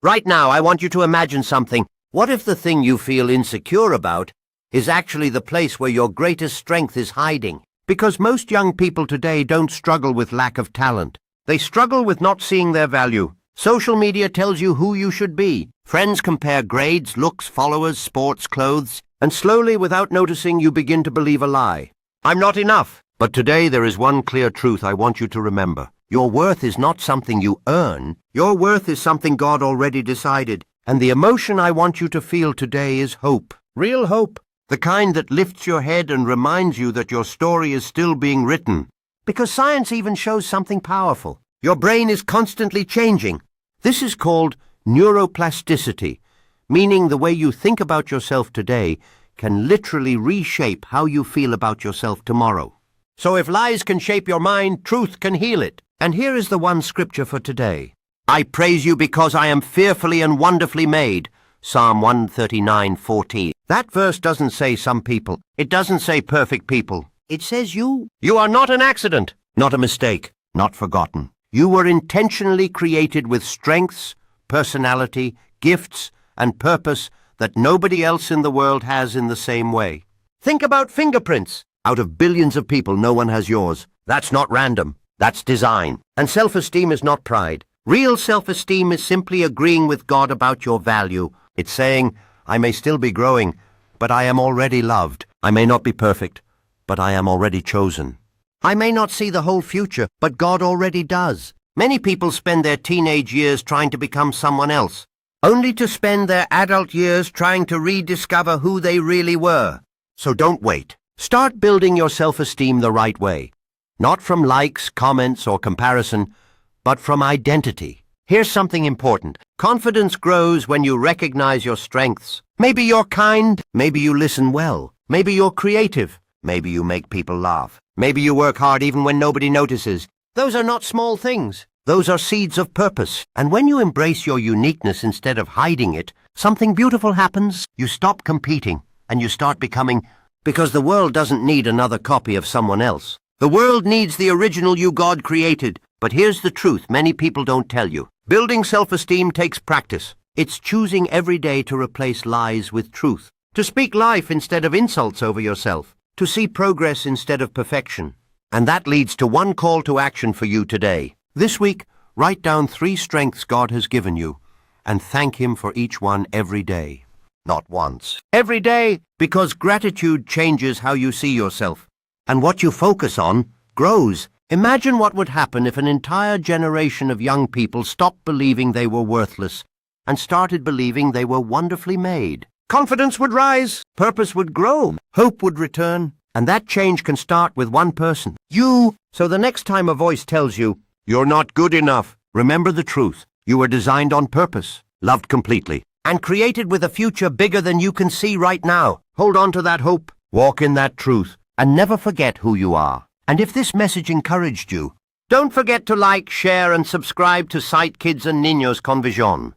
Right now, I want you to imagine something. What if the thing you feel insecure about is actually the place where your greatest strength is hiding? Because most young people today don't struggle with lack of talent. They struggle with not seeing their value. Social media tells you who you should be. Friends compare grades, looks, followers, sports, clothes, and slowly, without noticing, you begin to believe a lie. I'm not enough. But today there is one clear truth I want you to remember. Your worth is not something you earn. Your worth is something God already decided. And the emotion I want you to feel today is hope. Real hope. The kind that lifts your head and reminds you that your story is still being written. Because science even shows something powerful. Your brain is constantly changing. This is called neuroplasticity, meaning the way you think about yourself today can literally reshape how you feel about yourself tomorrow. So if lies can shape your mind, truth can heal it. And here is the one scripture for today. I praise you because I am fearfully and wonderfully made. Psalm 139:14. That verse doesn't say some people. It doesn't say perfect people. It says you. You are not an accident, not a mistake, not forgotten. You were intentionally created with strengths, personality, gifts, and purpose that nobody else in the world has in the same way. Think about fingerprints. Out of billions of people, no one has yours. That's not random. That's design. And self-esteem is not pride. Real self-esteem is simply agreeing with God about your value. It's saying, I may still be growing, but I am already loved. I may not be perfect, but I am already chosen. I may not see the whole future, but God already does. Many people spend their teenage years trying to become someone else, only to spend their adult years trying to rediscover who they really were. So don't wait. Start building your self-esteem the right way. Not from likes, comments, or comparison, but from identity. Here's something important. Confidence grows when you recognize your strengths. Maybe you're kind, maybe you listen well, maybe you're creative, maybe you make people laugh, maybe you work hard even when nobody notices. Those are not small things. Those are seeds of purpose. And when you embrace your uniqueness instead of hiding it, something beautiful happens. You stop competing and you start becoming, because the world doesn't need another copy of someone else. The world needs the original you God created. But here's the truth many people don't tell you. Building self-esteem takes practice. It's choosing every day to replace lies with truth, to speak life instead of insults over yourself, to see progress instead of perfection. And that leads to one call to action for you today. This week, write down 3 strengths God has given you and thank Him for each one every day. Not once. Every day, because gratitude changes how you see yourself. And what you focus on grows. Imagine what would happen if an entire generation of young people stopped believing they were worthless and started believing they were wonderfully made. Confidence would rise, purpose would grow, hope would return, and that change can start with one person, you. So the next time a voice tells you, you're not good enough, remember the truth. You were designed on purpose, loved completely, and created with a future bigger than you can see right now. Hold on to that hope, walk in that truth, and never forget who you are. And if this message encouraged you, don't forget to like, share, and subscribe to Sight Kids and Niños con Vision.